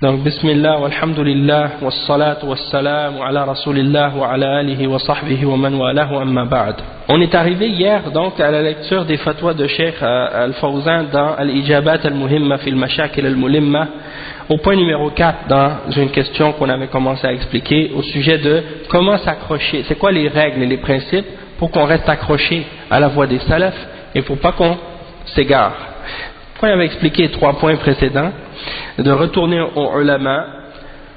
Donc, Bismillah, walhamdulillah, wassalatu wassalamu ala rasulillah wa ala alihi wa sahbihi wa man walahu amma ba'd. On est arrivé hier donc à la lecture des fatwas de Cheikh Al-Fawzan dans Al-Ijabat Al-Muhimma fil Mashakil Al-Mulimma, au point numéro 4 dans une question qu'on avait commencé à expliquer au sujet de comment s'accrocher, c'est quoi les règles et les principes pour qu'on reste accroché à la voie des salafs et pour pas qu'on s'égare. On avait expliqué 3 points précédents, de retourner au ulama,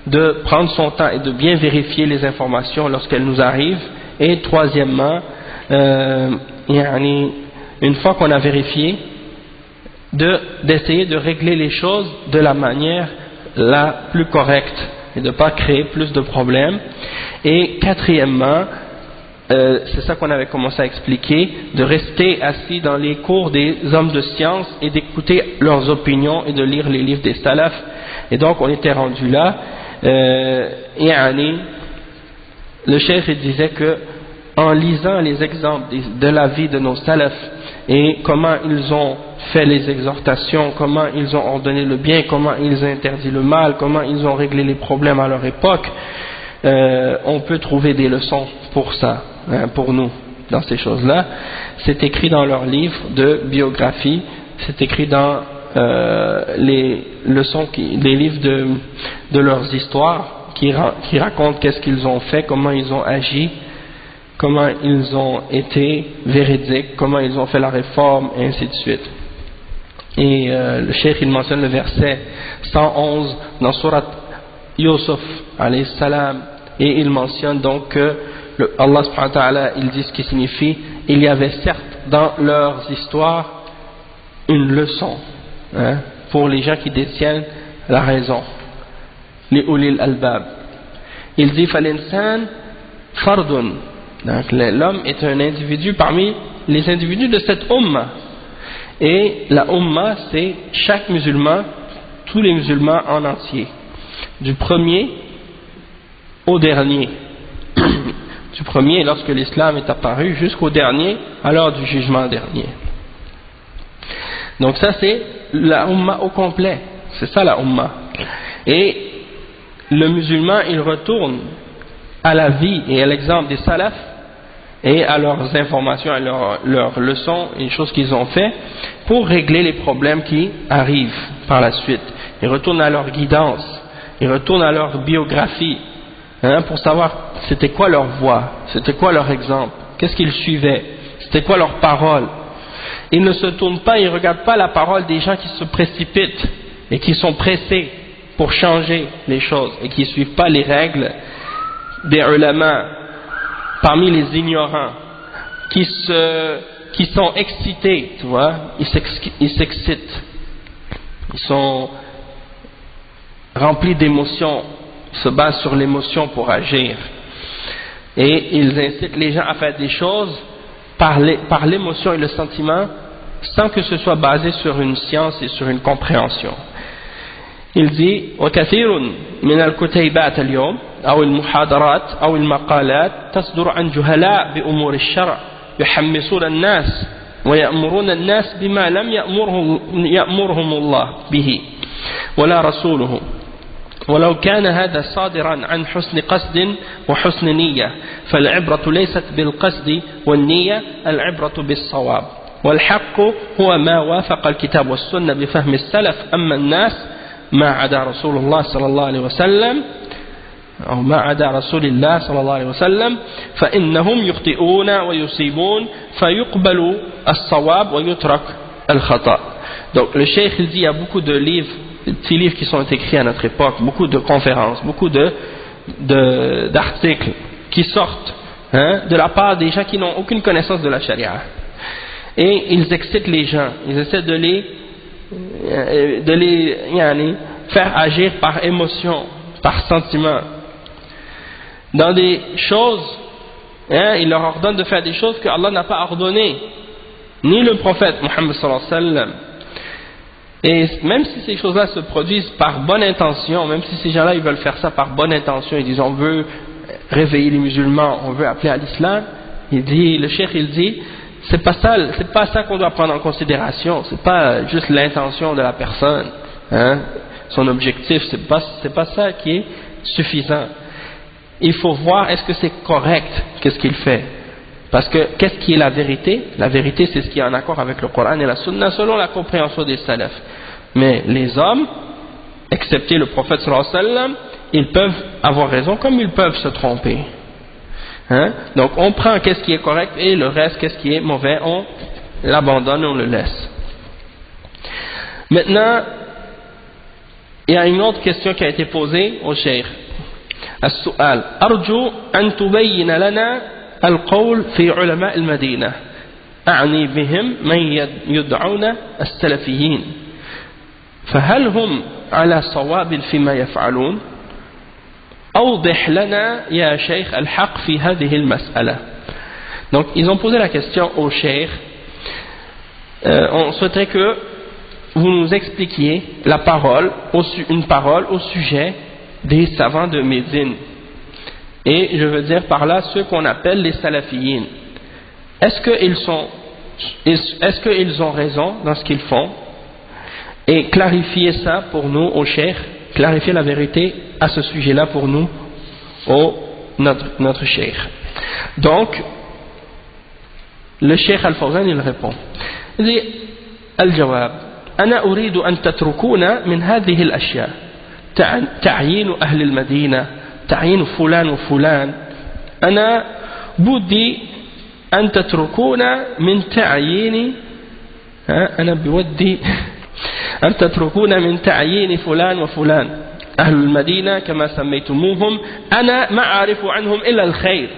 de prendre son temps et de bien vérifier les informations lorsqu'elles nous arrivent, et troisièmement, une fois qu'on a vérifié, d'essayer de régler les choses de la manière la plus correcte et de ne pas créer plus de problèmes. Et quatrièmement, c'est ça qu'on avait commencé à expliquer, de rester assis dans les cours des hommes de science et d'écouter leurs opinions et de lire les livres des salafs. Et donc on était rendu là, le cheikh disait que en lisant les exemples de la vie de nos salafs et comment ils ont fait les exhortations, comment ils ont ordonné le bien, comment ils ont interdit le mal, comment ils ont réglé les problèmes à leur époque, on peut trouver des leçons pour ça, pour nous, dans ces choses-là. C'est écrit dans leurs livres de biographie, c'est écrit dans les leçons, les livres de leurs histoires qui racontent qu'est-ce qu'ils ont fait, comment ils ont agi, comment ils ont été véridiques, comment ils ont fait la réforme, et ainsi de suite. Et le cheikh il mentionne le verset 111 dans Surat Yusuf alayhi salam, et il mentionne donc que Allah subhanahu wa ta'ala, il dit ce qui signifie, il y avait certes dans leurs histoires une leçon pour les gens qui détiennent la raison, les ulil albab. Il dit falinsan fardun, donc l'homme est un individu parmi les individus de cette umma, et la umma c'est chaque musulman, tous les musulmans en entier, du premier au dernier, du premier lorsque l'islam est apparu jusqu'au dernier à l'heure du jugement dernier. Donc ça c'est la umma au complet, c'est ça la umma. Et le musulman il retourne à la vie et à l'exemple des salafs et à leurs informations, à leurs leçons et les choses qu'ils ont fait pour régler les problèmes qui arrivent par la suite. Ils retournent à leur guidance, ils retournent à leur biographie, pour savoir c'était quoi leur voie, c'était quoi leur exemple, qu'est-ce qu'ils suivaient, c'était quoi leurs paroles. Ils ne se tournent pas, ils ne regardent pas la parole des gens qui se précipitent et qui sont pressés pour changer les choses et qui ne suivent pas les règles des ulama parmi les ignorants, qui sont excités, tu vois, ils s'excitent, ils sont remplis d'émotions, ils se basent sur l'émotion pour agir, et ils incitent les gens à faire des choses par l'émotion et le sentiment sans que ce soit basé sur une science et sur une compréhension. Il dit وكثير من الكتيبات اليوم أو المحاضرات أو المقالات تصدر عن جهلاء بأمور الشرع يحمسون الناس ويأمرون الناس بما لم يأمرهم الله به ولا رسوله ولو كان هذا صادرا عن حسن قصد وحسن نية فالعبرة ليست بالقصد والنية العبرة بالصواب والحق هو ما وافق الكتاب والسنة بفهم السلف أما الناس ما عدا رسول الله صلى الله عليه وسلم أو ما عدا رسول الله صلى الله عليه وسلم فإنهم يخطئون ويصيبون فيقبل الصواب ويترك الخطأ. Donc le cheikh il dit il y a beaucoup de livres, de petits livres qui sont écrits à notre époque, beaucoup de conférences, beaucoup d'articles qui sortent de la part des gens qui n'ont aucune connaissance de la charia, et ils excitent les gens, ils essaient de les faire agir par émotion, par sentiment dans des choses, il leur ordonne de faire des choses que Allah n'a pas ordonnées, ni le prophète Muhammad sallallahu alayhi wa sallam. Et même si ces choses-là se produisent par bonne intention, même si ces gens-là ils veulent faire ça par bonne intention, ils disent on veut réveiller les musulmans, on veut appeler à l'islam, le cheikh il dit c'est pas ça qu'on doit prendre en considération, c'est pas juste l'intention de la personne, son objectif, c'est pas ça qui est suffisant. Il faut voir est-ce que c'est correct, qu'est-ce qu'il fait. Parce que qu'est-ce qui est la vérité? La vérité, c'est ce qui est en accord avec le Coran et la Sunna selon la compréhension des salafs. Mais les hommes, excepté le prophète sallallahu alayhi wa sallam, ils peuvent avoir raison comme ils peuvent se tromper. Hein? Donc on prend qu'est-ce qui est correct et le reste, qu'est-ce qui est mauvais, on l'abandonne et on le laisse. Maintenant, il y a une autre question qui a été posée au cheikh. السؤال أرجو أن تبين لنا القول في علماء المدينة أعني بهم من يدعون السلفيين فهل هم على صواب فيما يفعلون أوضح لنا يا شيخ الحق في هذه المسألة. Donc ils ont posé la question au cheikh. On souhaiterait que vous nous expliquiez une parole au sujet des savants de Médine. Et je veux dire par là ceux qu'on appelle les salafiyyin. Est-ce qu'ils ont raison dans ce qu'ils font? Et clarifier ça pour nous au cheikh, clarifier la vérité à ce sujet-là pour nous, notre cheikh. Donc, le cheikh Al-Fawzan il répond. Il dit, Al-Jawab, أنا أريد أن تتركونا من هذه الأشياء تعيين أهل المدينة تعيين فلان وفلان أنا بدي أن تتركونا من تعيين أنا بودي أن تتركونا من تعيين فلان وفلان أهل المدينة كما سميتموهم أنا ما أعرف عنهم إلا الخير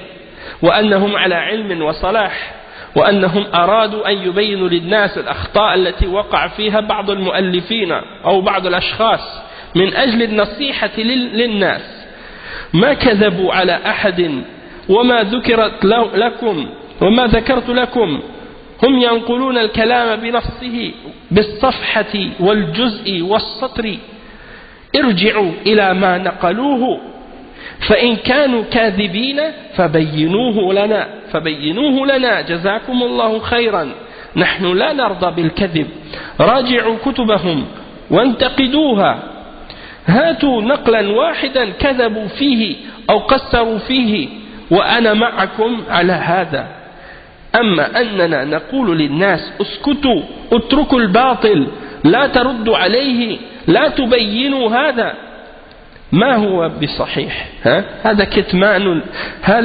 وأنهم على علم وصلاح وأنهم أرادوا أن يبينوا للناس الأخطاء التي وقع فيها بعض المؤلفين أو بعض الأشخاص من أجل النصيحة للناس ما كذبوا على أحد وما ذكرت لكم هم ينقلون الكلام بنفسه بالصفحة والجزء والسطر ارجعوا إلى ما نقلوه فإن كانوا كاذبين فبينوه لنا جزاكم الله خيرا نحن لا نرضى بالكذب راجعوا كتبهم وانتقدوها هاتوا نقلا واحدا كذبوا فيه أو قصروا فيه وأنا معكم على هذا أما أننا نقول للناس اسكتوا اتركوا الباطل لا تردوا عليه لا تبينوا هذا ما هو بصحيح هذا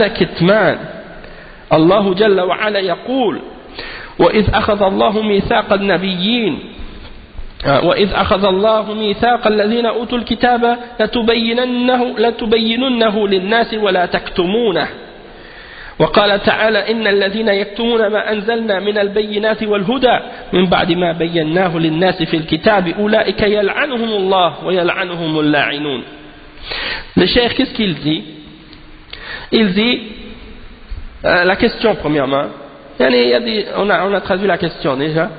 كتمان الله جل وعلا يقول وإذ أخذ الله ميثاق النبيين وإذ أخذ الله ميثاق الذين أوتوا الكتاب لتبيننه للناس ولا تكتمونه وقال تعالى إن الذين يكتمون ما أنزلنا من البينات والهدى من بعد ما بيناه للناس في الكتاب أولئك يلعنهم الله ويلعنهم اللاعنون. Le cheikh, qu'est-ce qu'il dit? Il dit la question premièrement, on a traduit la question déjà.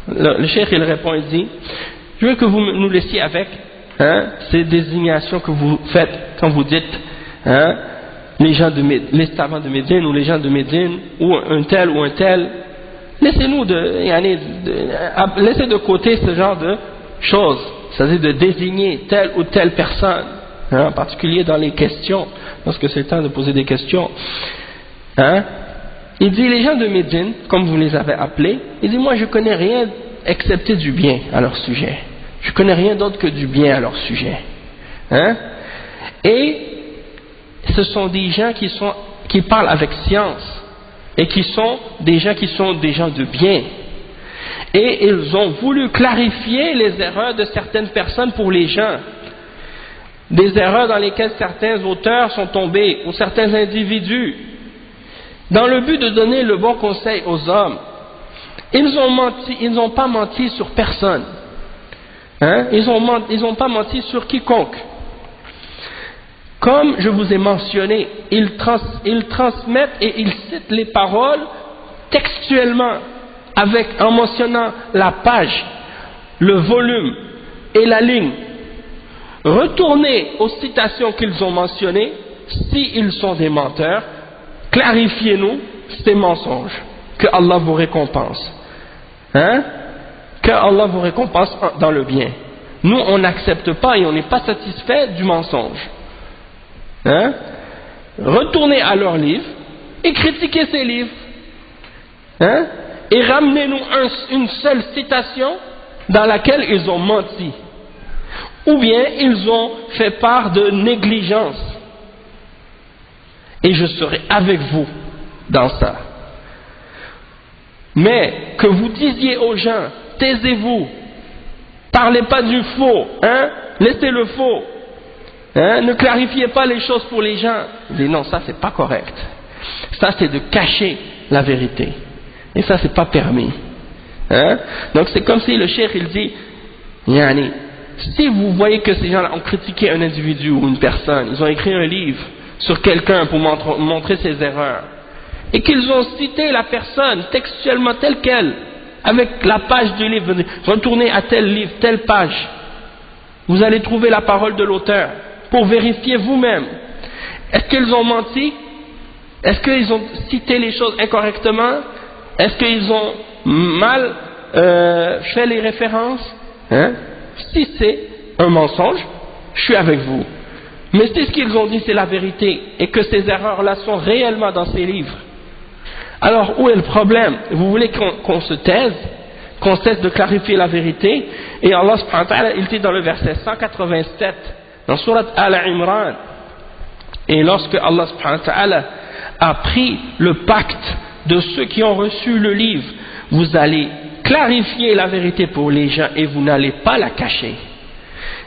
Le cheikh il répond, il dit je veux que vous nous laissiez avec ces désignations que vous faites quand vous dites les savants de Médine ou les gens de Médine ou un tel, laissez-nous laissez de côté ce genre de choses, c'est-à-dire de désigner telle ou telle personne, en particulier dans les questions, lorsque c'est le temps de poser des questions. Il dit les gens de Médine, comme vous les avez appelés, il dit moi je connais rien excepté du bien à leur sujet. Je connais rien d'autre que du bien à leur sujet. Et ce sont des gens qui parlent avec science et qui sont des gens de bien. Et ils ont voulu clarifier les erreurs de certaines personnes pour les gens. Des erreurs dans lesquelles certains auteurs sont tombés ou certains individus. Dans le but de donner le bon conseil aux hommes, ils n'ont pas menti sur personne. Ils n'ont pas menti sur quiconque. Comme je vous ai mentionné, ils transmettent et ils citent les paroles textuellement, en mentionnant la page, le volume et la ligne. Retournez aux citations qu'ils ont mentionnées, s'ils sont des menteurs, clarifiez-nous ces mensonges, que Allah vous récompense. Que Allah vous récompense dans le bien. Nous, on n'accepte pas et on n'est pas satisfait du mensonge. Hein? Retournez à leurs livres et critiquez ces livres. Hein? Et ramenez-nous une seule citation dans laquelle ils ont menti. Ou bien ils ont fait part de négligence. Et je serai avec vous dans ça. Mais que vous disiez aux gens, taisez-vous, parlez pas du faux, hein? Laissez le faux, hein? Ne clarifiez pas les choses pour les gens. Mais non, ça c'est pas correct. Ça c'est de cacher la vérité. Et ça c'est pas permis. Hein? Donc c'est comme si le cheikh il dit, yani, si vous voyez que ces gens-là ont critiqué un individu ou une personne, ils ont écrit un livre sur quelqu'un pour montrer ses erreurs, et qu'ils ont cité la personne textuellement telle qu'elle, avec la page du livre, retournez à tel livre, telle page, vous allez trouver la parole de l'auteur, pour vérifier vous-même. Est-ce qu'ils ont menti? Est-ce qu'ils ont cité les choses incorrectement? Est-ce qu'ils ont mal fait les références? Hein? Si c'est un mensonge, je suis avec vous. Mais si ce qu'ils ont dit c'est la vérité, et que ces erreurs-là sont réellement dans ces livres, alors où est le problème? Vous voulez qu'on se taise, qu'on cesse de clarifier la vérité? Et Allah subhanahu wa ta'ala, il dit dans le verset 187 dans Surat Al-Imran, et lorsque Allah subhanahu wa ta'ala a pris le pacte de ceux qui ont reçu le livre, vous allez clarifier la vérité pour les gens et vous n'allez pas la cacher.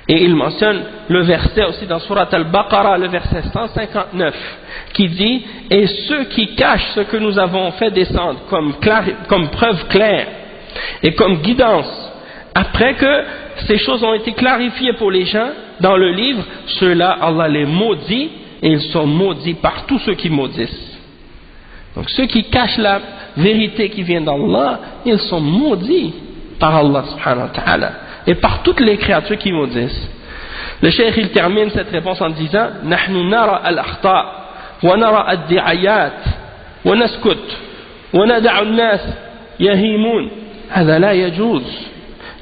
Et il mentionne le verset aussi dans Surat Al-Baqarah, le verset 159, qui dit: et ceux qui cachent ce que nous avons fait descendre comme preuve claire et comme guidance, après que ces choses ont été clarifiées pour les gens dans le livre, ceux-là, Allah les maudit, et ils sont maudits par tous ceux qui maudissent. Donc ceux qui cachent la vérité qui vient d'Allah, ils sont maudits par Allah subhanahu wa ta'ala, et par toutes les créatures qui maudissent. Le cheikh il termine cette réponse en disant: نحن نرى الأخطاء ونرى الدعايات ونسكت وندع الناس يهيمون هذا لا يجوز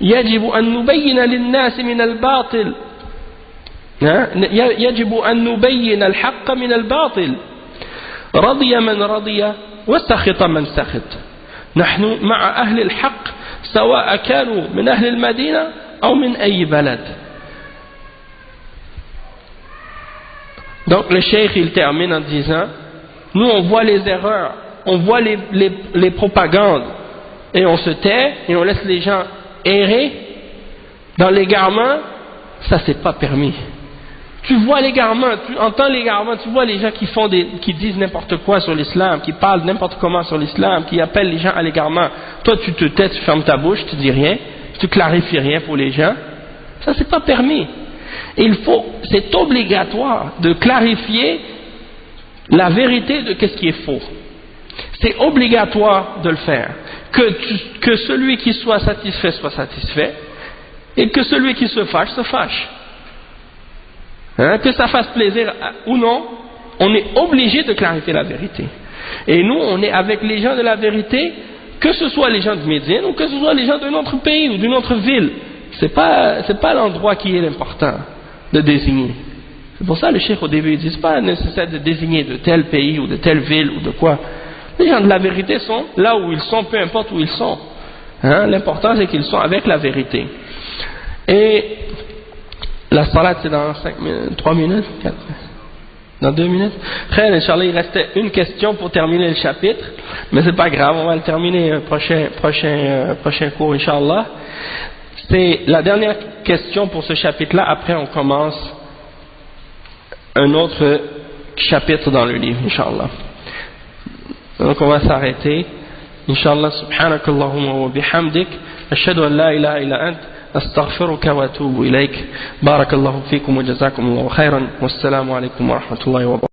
يجب أن نبين للناس من الباطل يجب أن نبين الحق من الباطل رضي من رضي وسخط من سخط نحن مع أهل الحق سواء كانوا من أهل المدينة أو من أي بلد. Donc le cheikh il termine en disant: nous on voit les erreurs, on voit les propagandes et on se tait et on laisse les gens errer dans l'égarement. Ça c'est pas permis. Tu vois l'égarement, tu entends l'égarement, tu vois les gens qui disent n'importe quoi sur l'islam, qui parlent n'importe comment sur l'islam, qui appellent les gens à l'égarement. Toi tu te tais, tu fermes ta bouche, tu dis rien, tu clarifies rien pour les gens. Ça c'est pas permis. C'est obligatoire de clarifier la vérité de qu'est-ce qui est faux. C'est obligatoire de le faire. Que celui qui soit satisfait, et que celui qui se fâche. Hein, que ça fasse plaisir ou non, on est obligé de clarifier la vérité. Et nous, on est avec les gens de la vérité, que ce soit les gens de Médine ou que ce soit les gens d'un autre pays ou d'une autre ville. C'est pas l'endroit qui est important de désigner. C'est pour ça que le cheikh au début il dit: c'est pas nécessaire de désigner de tel pays ou de telle ville ou de quoi. Les gens de la vérité sont là où ils sont, peu importe où ils sont. Hein, l'important c'est qu'ils sont avec la vérité. Et la salat c'est dans 3 minutes, 4, dans 2 minutes. Après, Inch'Allah, il restait une question pour terminer le chapitre, mais c'est pas grave, on va le terminer prochain cours, Inch'Allah. C'est la dernière question pour ce chapitre-là. Après, on commence un autre chapitre dans le livre, Inch'Allah. Donc, on va s'arrêter. Inch'Allah, subhanakallahumma wa bihamdik, ashhadu an la ilaha illa ant, astaghfiruka wa atubu ilayk. Barakallahu fikum wa jazakumullahu khairan. Wassalamu alaikum wa rahmatullahi wa barakatuh.